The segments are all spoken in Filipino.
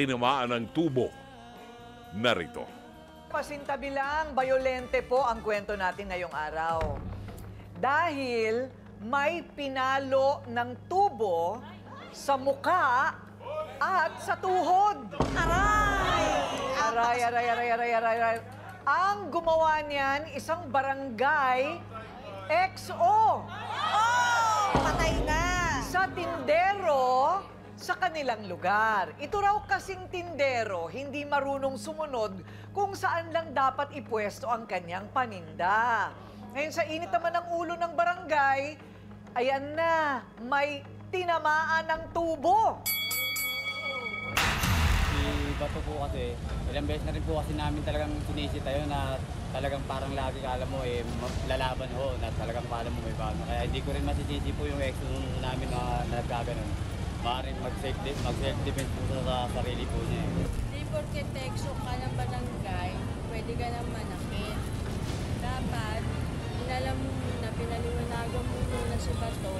tinamaan ng tubo. Narito. Pasintabi lang, bayolente po ang kwento natin ngayong araw. Dahil may pinalo ng tubo sa muka at sa tuhod. Aray! Aray. Ang gumawa niyan, isang barangay XO. Oh! Patay na! Sa tindero sa kanilang lugar. Ito raw kasing tindero, hindi marunong sumunod kung saan lang dapat ipwesto ang kanyang paninda. Ngayon sa init naman ng ulo ng barangay, ayan na, may tinamaan ng tubo. Si Bato po kasi, ilang beses na rin po kasi namin talagang sinisita yun na talagang parang lagi kala mo lalaban ho na talagang kala mo may bago. Kaya hindi ko rin masisisi po yung ex namin na nagkaganon. Maaaring mag-self-defense po sa sarili po niya. Hindi porke tekso ka ng barangay, pwede ka nang manakit. Dapat, inalam mo muna, pinaliwanagan mo muna si Bato,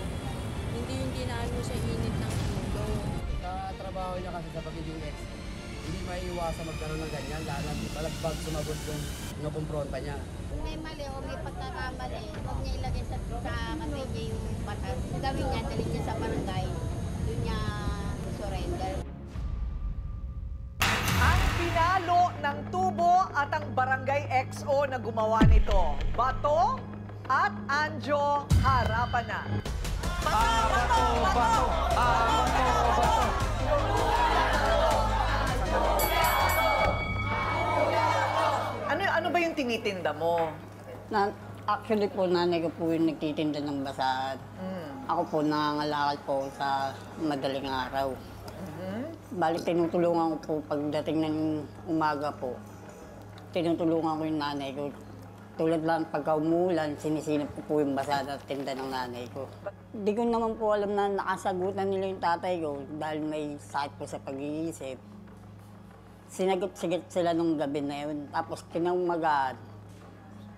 hindi na ano sa init ng ulo. Sa trabaho niya kasi sa pagiging ex, hindi maiiwasan magkaroon ng ganyan, lalo na balagbag sumagot yung nakumpronta niya. Kung may mali o may pagkakamali, huwag niya ilagay sa kamay niya yung batas. Gawin niya, dalhin niya sa barangay, doon niya surrender. Ang pinalo ng tubo at ang barangay XO na gumawa nito. Bato at Anjo harapan na. Bato! Ano ba yung tinitinda mo? Actually po, nanay ko po yung nagtitinda ng basahan. Ako po, nangangalakal po sa madaling araw. Balik, tinutulungan ko po pagdating ng umaga po. Tinutulungan ko yung nanay ko. Tulad lang, pagka umulan, sinisinap ko po yung basahan at tinda ng nanay ko. Di ko naman po alam na nakasagutan nila yung tatay ko dahil may sakit po sa pag-iisip. Sinagot-sigat sila nung gabi na yun. Tapos kinaumagaan,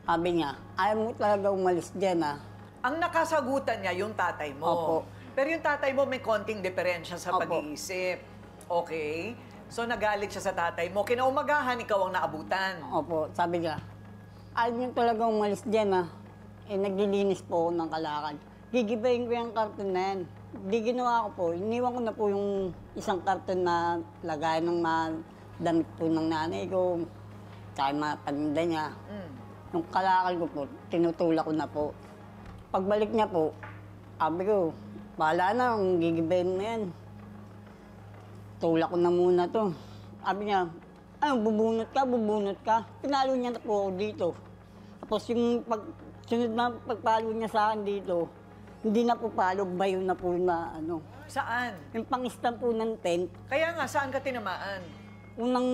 sabi niya, ayaw mo talaga umalis dyan ah. Ang nakasagutan niya yung tatay mo. Opo. Pero yung tatay mo may konting diferensya sa Opo. pag-iisip. Okay? So nagalit siya sa tatay mo. Kinaumagahan, ikaw ang naabutan. Opo, sabi niya, ayaw mo talaga umalis dyan ah. Eh, naglilinis po ako ng kalakal. Gigibayin ko yung karton na yan. Di ginawa ko po, iniwan ko na po yung isang karton na lagayan ng mga damit po ng nanay ko, tsaka yung mga paninda niya. Yung kalakal ko po, tinutulak ko na po. Pagbalik niya po, sabi ko, bahala na, ang gigibayin na yan. Tulak ko na muna to. Sabi niya, bubunot ka. Pinalo niya na po ako dito. Tapos yung sunod na pagpalo niya sa akin dito, hindi na po palo, bayo na po na ano. Saan? Yung pang-stand po ng tent, Kaya nga, saan ka tinamaan? unang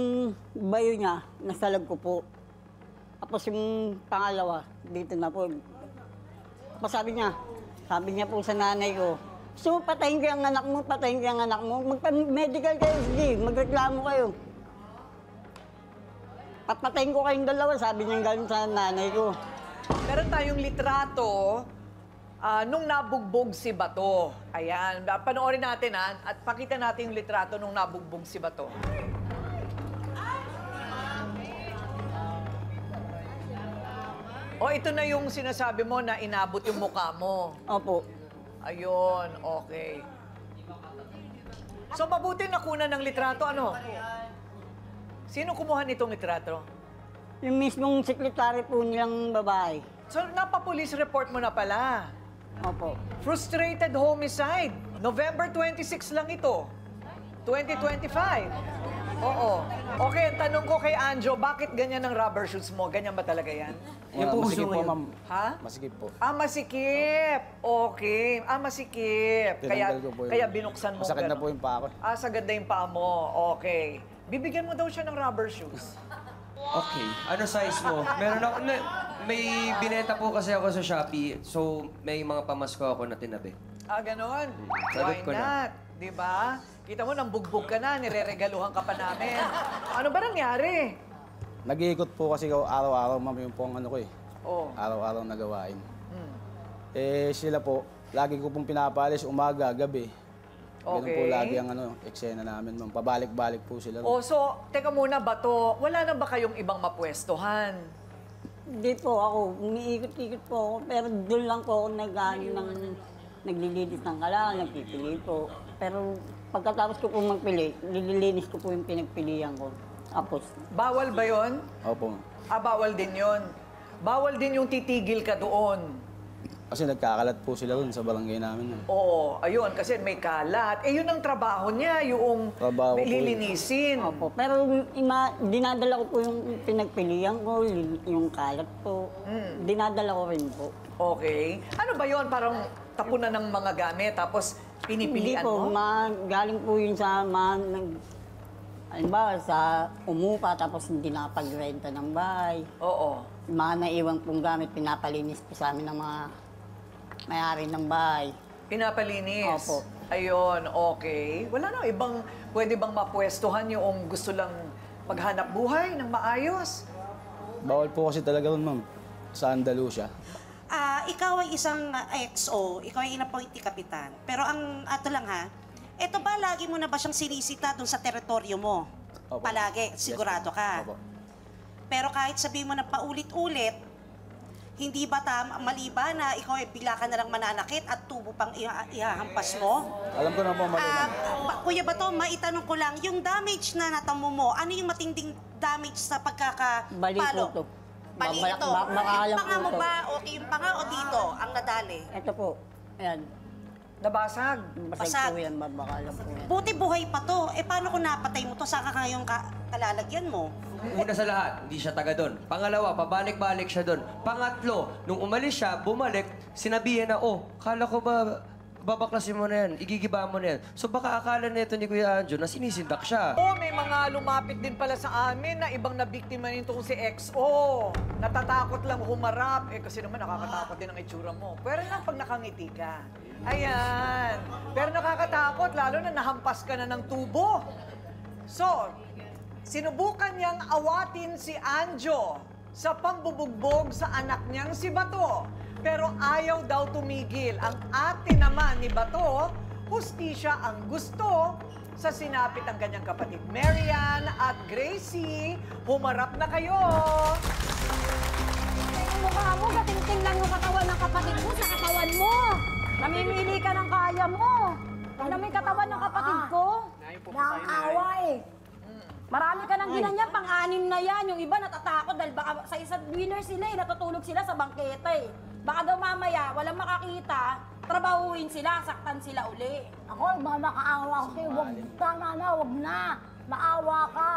bayo niya, nasa lag ko po. Tapos yung pangalawa, dito na po. Tapos sabi niya po sa nanay ko, so patayin ko yung anak mo, magpa-medical kayo, sige, magreklamo kayo. Papatayin ko kayong dalawa, sabi niya gano'n sa nanay ko. Meron tayong litrato nung nabugbog si Bato. Ayan, panoorin natin at pakita natin yung litrato nung nabugbog si Bato. O, ito na yung sinasabi mo na inabot yung mukha mo. Opo. Ayun, okay. So, mabuti nakuna ng litrato, ano? Sino kumuha nitong litrato? Yung mismong sekretary po nilang babae. So, napa-police report mo na pala. Opo. Frustrated homicide. November 26 lang ito. 2025. Oo. Okay, ang tanong ko kay Anjo, bakit ganyan ang rubber shoes mo? Ganyan ba talaga yan? Yan po Masikip gusto po, ngayon. ma'am. Ha? Masikip po. Masikip. Okay. Masikip. Tinanggal ko po yun. Kaya binuksan mo. Masakit na gano'n. po yung paa ko. Sagad na yung paa mo. Okay. Bibigyan mo daw siya ng rubber shoes. Okay. Ano size mo? Meron ako, may binenta po kasi ako sa Shopee. So, may mga pamasko ako na tinabi. Ganon. Sagot Why ko na. not? Diba? Kita mo, nambugbog ka na, nireregaluhan ka pa namin. Ano ba nangyari? Nag-iikot po kasi ako araw-araw, ma'am, yung pong ano ko eh. Oh. Araw-araw na gawain. Eh, sila po, lagi ko pong pinapalis umaga, gabi. Ganun po Okay. lagi ang eksena namin, ma'am. Pabalik-balik po sila. O, so, teka muna, Bato, wala na ba kayong ibang mapwestuhan? Hindi po ako, umiikot-ikot po ako, pero doon lang po ako naglilinis ng kailangan, nagpipili po. Pero pagkatapos ko po magpili, nililinis ko po yung pinagpilian ko. Tapos, Bawal ba yon? Opo, ma'am. Bawal din yon. Bawal din yung titigil ka doon. Kasi nagkakalat po sila doon sa barangay namin, ma'am. Oo, ayun, kasi may kalat. Eh, yun ang trabaho niya, yung Trabaho po yun. lilinisin. opo, pero dinadala ko po yung pinagpilian ko, yung kalat po. Dinadala ko rin po. Okay. Ano ba yon? Parang tapunan ng mga gamit, tapos pinipilian Hindi po, mo? galing po yun sa halimbawa, sa umupa, tapos hindi nakapagrenta ng bahay. Oo. Mga naiwang pong gamit, pinapalinis po sa amin ng mga may-ari ng bahay. Pinapalinis? Opo. Ayun, okay. Wala na, pwede bang mapwestuhan yung gusto lang maghanap buhay ng maayos? Bawal po kasi talaga doon, ma'am. Sa Andalusia. Ikaw ay isang XO, ikaw ay inappointee kapitan. Pero ato lang ha, eto ba lagi mo na ba siyang sinisita doon sa teritoryo mo? Opo. Palagi, Yes, sigurado ka. Opo. Pero kahit sabihin mo na paulit-ulit, hindi ba mali ba na ikaw ay bigla ka na lang mananakit at tubo pang ihahampas mo? Alam ko na po, mali, ma'am. Kuya Bato, maitanong ko lang, yung damage na natamo mo, ano yung matinding damage sa pagkakapalo? Bali po to. Bali ito. Bakalan Yung panga po mo to. ba, okay yung panga o dito, ang nadali? Ito po, ayan. Nabasag? Basag po yan, babakalan po yan. Buti buhay pa to. Eh, paano kung napatay mo to? Saan ka ngayong kalalagyan mo? Una sa lahat, hindi siya taga doon. Pangalawa, pabalik-balik siya doon. Pangatlo, nung umalis siya, bumalik, sinabihan na, kala ko ba babaklasin mo na yan, igigiba mo na yan. So baka akala nito ni Kuya Anjo na sinisindak siya. May mga lumapit din pala sa amin na ibang nabiktima nitong si XO. Natatakot lang humarap. Kasi naman nakakatakot din ang itsura mo. Pero lang pag nakangiti ka. Ayan. Pero nakakatakot, lalo na nahampas ka na ng tubo. So, sinubukan niyang awatin si Anjo sa pambubugbog sa anak niyang si Bato. Pero ayaw daw tumigil. Ang ate naman ni Bato, hustisya ang gusto sa sinapit ang kanyang kapatid. Marian at Gracie, humarap na kayo! Ang mukha mo, gating-ting lang yung katawan ng kapatid mo sa katawan mo. Namimili ka ng kaya mo. Ano may katawan ng kapatid ko? Nakakawa eh. Marami ka nang ginanyan, pang-anim na yan. Yung iba natatakot dahil baka sa isang winner sila eh, natutulog sila sa bangketa eh. Baka daw mamaya, walang makakita, trabahuin sila, saktan sila uli. Ako, makakaawa ko sa'yo. Huwag tama na, huwag na. Maawa ka.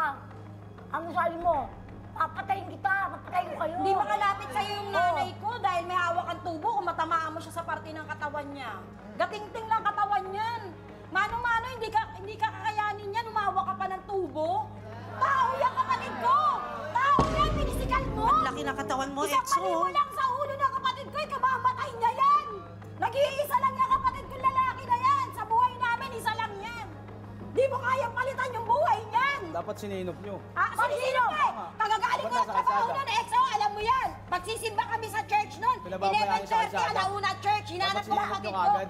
Ano sabi mo? Papatayin kita, papatayin ko kayo. Hindi makalapit sa'yo yung nanay ko dahil may hawak ang tubo kung matamaan mo siya sa parte ng katawan niya. Gating-ting lang katawan niyan. Mano-mano, hindi ka kakayanin yan, umawa ka pa ng tubo. Tao yan, kapatid ko! Tao yan, pinisikal mo! Ang laki ng katawan mo, Isang Exo. pali mo lang sa ulo ng kapatid ko, ikamamatay niya yan! Nag-iisa lang yung kapatid ko lalaki na yan! Sa buhay namin, isa lang yan! Di mo kayang palitan yung buhay niyan! Dapat sininop nyo. Sino eh? Kagagaling ko Ba't ng nasa trabaho kalsada? nun, Exo, alam mo yan! Pagsisimba kami sa church nun, Pinababayaan niyo sa 11:30, kalsada? alauna church, hinanap Dapat ko sinanap kapatid niyo ko. agad?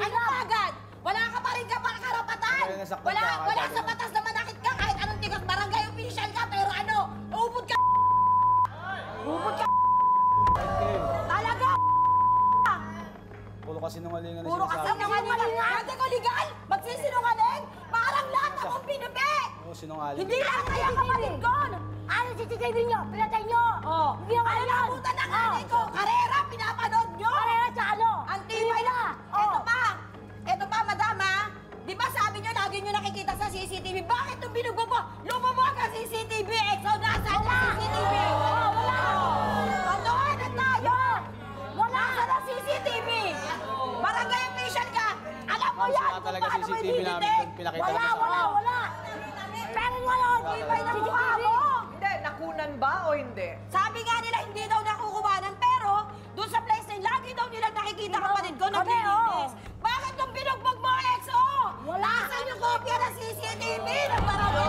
Ano agad? Wala ka pa rin ka pa karapatan! Kaya nasaktan Wala, ka wala agad. sa batas na manakit ka kahit anong tigas barangay official ka, pero ano, ubod ka! Ubod ka! Talaga! Puro kasinungalingan na Puro kasi sinasabi. sinungaling! Ate ko legal! Magsisinungaling! Parang lahat akong pinupi! Oo, sinungaling. Hindi lang kaya kapatid ko! Ano CCTV nyo? Pinatay nyo? Oh, Hindi ako ano alam. nabutan ng nanay ko? Karera, pinapanood nyo! Karera sa ano? Ang tibay na! Ito pa, madam ha? Di ba sabi nyo, lagi nyo nakikita sa CCTV? Bakit nung binugo mo, lumubog ang CCTV? Exo, nasaan ang CCTV? Wala! Panood na tayo! Wala sa na CCTV! Barangay official ka! Alam mo yan Wala kung talaga paano mo CCTV namin ididetect! doon, pinakita Wala, ko sa wala, wala! Pero wala, tibay na mukha mo! Hindi, nakunan ba o hindi? Sabi nga nila hindi daw nakukuhanan, pero doon sa place na yun, lagi daw nila nakikita kapatid ko naglilinis. Bakit nung binugbog mo, XO? Wala! Nasaan yung kopya ng CCTV ng barangay?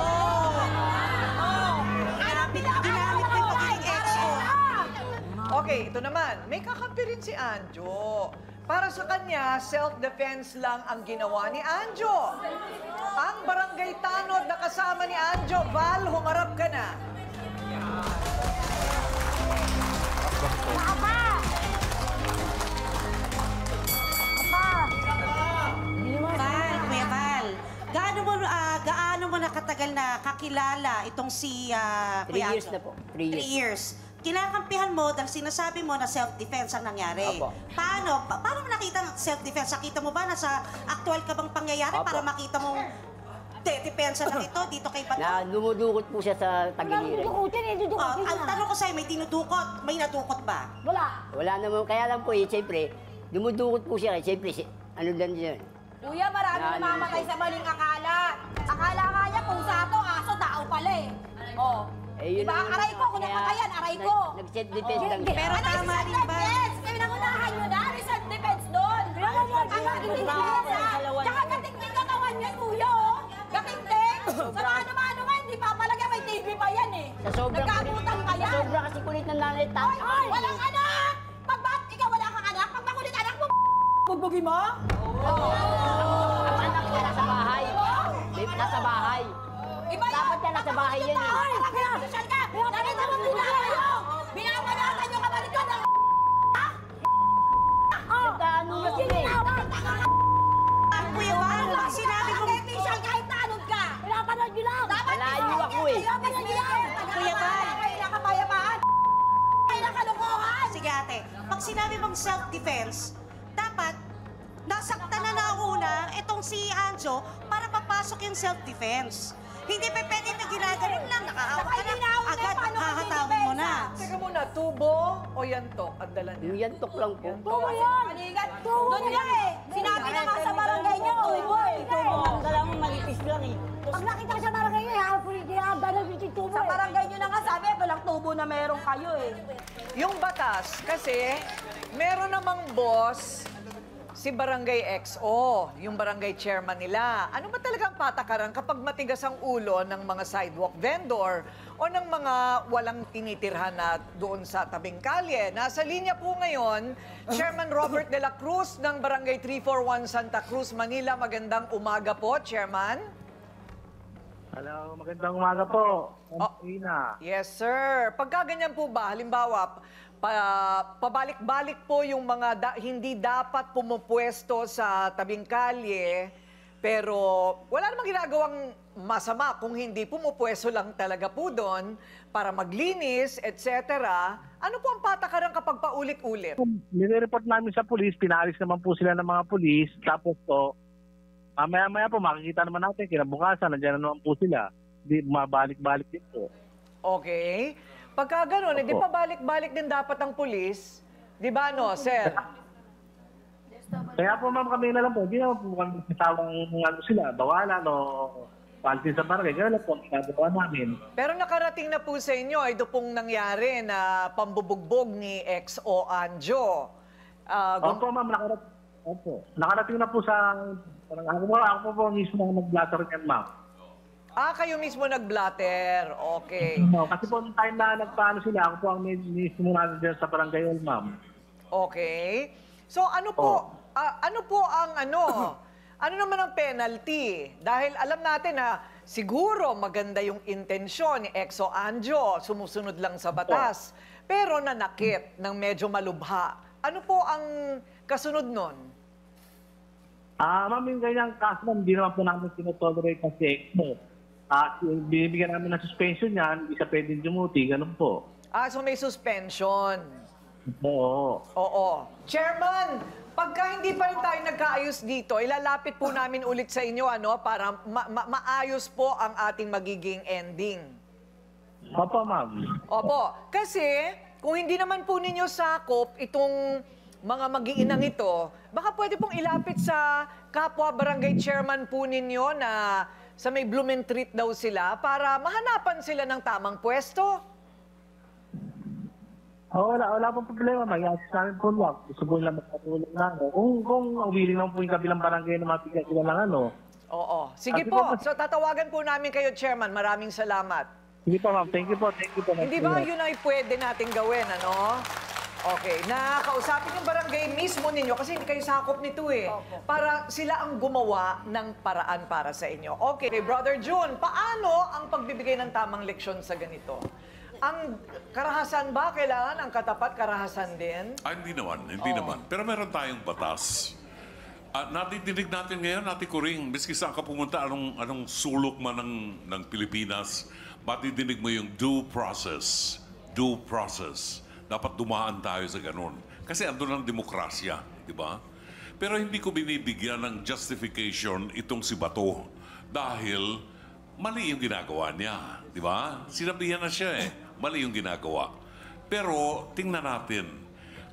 Anong Ginamit mo yung pagiging XO. Okay, ito naman. May kakampi rin si Anjo. Para sa kanya, self-defense lang ang ginawa ni Anjo. Ang barangay tanod na kasama ni Anjo, Val, humarap ka na. Val, Kuya Val, gaano mo nakatagal na kakilala itong si 3 Kuya years Anjo? na po. 3 years. 3 years. Kinakampihan mo dahil sinasabi mo na self-defense ang nangyari. Opo. Paano mo nakita ang self-defense? Nakita mo ba na sa actual ka bang pangyayari Opo. para makita mo depensa lang ito dito kay Bato? Na dumudukot po siya sa tagiliran. Dudukutin eh, dudukutin Ang tanong ko sa'yo, may dinudukot? May nadukot ba? Wala. Wala naman, kaya lang po siyempre, dumudukot po siya. Siyempre, ano lang yun. Kuya, marami Yan, namamatay yun sa maling akala. Akala nga niya kung sato, aso, tao pala eh. Oh. Eh, yun Diba, ang- aray ko, kung kaya napatayan, aray ko. Nag-self-defense lang siya. Pero tama rin ba? Defense! Pinangunahan nyo na, reserve defense doon. Ang hindi defense, tsaka katingting katawan niya, kuya, oh. Katingting. Sa mga naman, hindi papalagyan, may TV pa yan eh. Sa sobrang Nagkabutan pa yan. Sa sobrang kasi kulit ng nanay tatay. Ay, walang anak! Pag ba't ikaw wala kang anak, pag makulit anak mo, bugbugin mo? Ang anak niya nasa bahay. Nasa bahay. Iba yan! Dapat yan nasa bahay yan eh. Social ka! Nakita mo binata nyo! Binabanatan nyo kapatid ko ng Nagkaano na sila eh. Kuya Val, pag sinabi mo... Official kahit naanod ka! Pinapanood nyo lang. Dapat Malayo ako eh. Pinapanood nyo lang! Kuya Val. Kayo ng kapayapaan! Kayo ng kalokohan! Sige ate, pag sinabi mong self-defense, dapat nasaktan na nauna itong si Anjo para papasok yung self-defense. Hindi pa pwede na ginagaling lang, nakahawak ka na, agad hahatawin mo na. Teka muna, tubo o yantok ang dala niya? Yung yantok lang po. Tubo yan. Panigan! Doon nga eh! Sinabi na nga sa barangay nyo, tubo eh! Ang dala mo manipis lang eh. Pag nakita ka sa barangay nyo, hapon hindi ang dalaw yung tubo Sa eh. barangay nyo na nga sabi, ito lang tubo na meron kayo eh. Yung batas, kasi meron namang boss si Barangay XO, yung barangay chairman nila. Ano ba talagang patakaran kapag matigas ang ulo ng mga sidewalk vendor o ng mga walang tinitirhan na doon sa tabing kalye? Nasa linya po ngayon, Chairman Robert de la Cruz ng Barangay 341 Santa Cruz, Manila. Magandang umaga po, Chairman. Hello, magandang umaga po. Ina. Yes, sir. Pagka ganyan po ba, halimbawa, pabalik-balik po yung mga hindi dapat pumupwesto sa tabing kalye, pero wala namang ginagawang masama kung hindi pumupwesto lang talaga po doon para maglinis, etc. Ano po ang patakaran kapag paulit-ulit? Nire-report namin sa pulis, pinalis naman po sila ng mga pulis, tapos po, mamaya-maya po makikita naman natin, kinabukasan, nandiyan na naman po sila. Hindi mabalik-balik din po. Okay. Pagka gano'n, di pa balik-balik din dapat ang pulis? Di ba, no, sir? Kaya po ma'am, kami na lang po, hindi naman po kami kasawang sila, bawalan o pansin sa barangay, gano'n lang po ang ginagawa namin. Pero nakarating na po sa inyo, ito pong nangyari na pambubugbog ni XO Anjo. Opo ma'am, nakarating na po sa, ako po mismo ang nag-blatter niyan ma'am. Kayo mismo nag-blatter. Okay. Kasi po nung time na nagpaano sila, ako po ang mismo natin dyan sa barangay hall, ma'am. Okay. So ano po, ano po ang ano naman ang penalty? Dahil alam natin na siguro maganda yung intensyon ni XO Anjo, sumusunod lang sa batas, pero nanakit ng medyo malubha. Ano po ang kasunod nun? Ma'am, yung ganyang kaso, hindi naman po namin sinotolerate kasi XO. Binibigyan namin ng suspension yan, hindi siya pwedeng dumuti, ganun po. So may suspension. Oo. Oo. Chairman, pagka hindi pa rin tayo nagkaayos dito, ilalapit po namin ulit sa inyo para maayos po ang ating magiging ending. Opo, ma'am. Opo. Kasi kung hindi naman po ninyo sakop itong mga mag-iinang ito, baka pwede pong ilapit sa kapwa barangay chairman po ninyo na sa may Blumentritt daw sila para mahanapan sila ng tamang pwesto. Wala pong problema. Mag-assist namin po lang. Gusto po nila magpatulong na. Kung willing lang po yung kabilang barangay na mapigyan sila ng Oo. Sige po. So tatawagan po namin kayo, Chairman. Maraming salamat. Sige po, ma'am. Thank you po. Hindi ba yun ay pwede nating gawin, Okay, nakausapin yung barangay mismo ninyo kasi hindi kayo sakop nito eh. Para sila ang gumawa ng paraan para sa inyo. Okay, Brother June, paano ang pagbibigay ng tamang leksyon sa ganito? Ang karahasan ba kailangan ang katapat karahasan din? Hindi naman. Pero meron tayong batas. Natidinig natin ngayon, Ate Coring, miski saan ka pumunta, anong sulok man ng Pilipinas, matidinig mo yung due process. Due process. Dapat dumaan tayo sa ganun. Kasi andun ang demokrasya, di ba? Pero hindi ko binibigyan ng justification itong si Bato. Dahil mali yung ginagawa niya, di ba? Sinabihan na siya eh, mali yung ginagawa. Pero tingnan natin,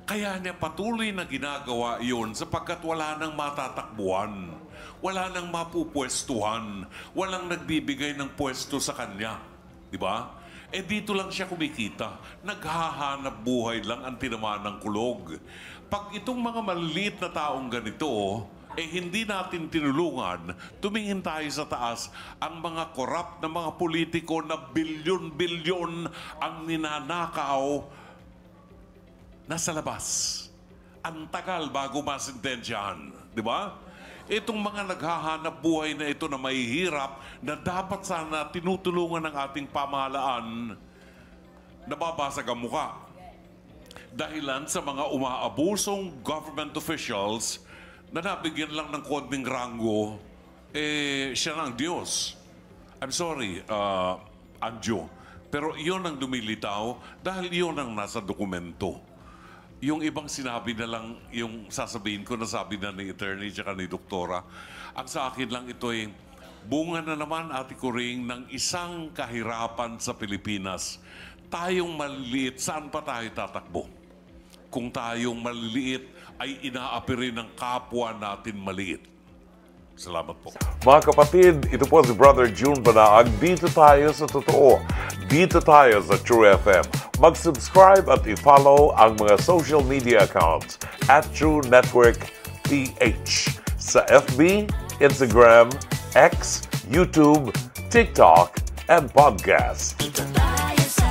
kaya niya patuloy na ginagawa yun sapagkat wala nang matatakbuhan, wala nang mapupwestuhan, walang nagbibigay ng pwesto sa kanya. Di ba? Dito lang siya kumikita. Naghahanap buhay lang ang tinamaan ng kulog. Pag itong mga maliliit na taong ganito, hindi natin tinulungan, tumingin tayo sa taas, ang mga korap na mga politiko na bilyon-bilyon ang ninanakaw nasa labas. Ang tagal bago masintensyahan. Di ba? Itong mga naghahanap buhay na ito na mahihirap na dapat sana tinutulungan ng ating pamahalaan, nababasag ang muka. Dahilan sa mga umaabusong government officials na nabigyan lang ng konting ranggo, siya na ang Diyos. I'm sorry, Anjo. Pero iyon ang dumilitaw dahil iyon ang nasa dokumento. Yung ibang sinabi na lang, yung sasabihin ko na sabi na ni attorney tsaka ni doktora, ang sa akin lang ito ay bunga na naman, Ate Coring, ng isang kahirapan sa Pilipinas. Tayong maliliit, saan pa tayo tatakbo? Kung tayong maliliit ay inaapi rin ng kapwa natin maliit. Salamat po. Mga kapatid, ito po si Brother June Banaag. Dito tayo sa totoo. Dito tayo sa True FM. Mag-subscribe at i-follow ang mga social media accounts at True Network PH sa FB, Instagram, X, YouTube, TikTok, and podcast. Dito tayo sa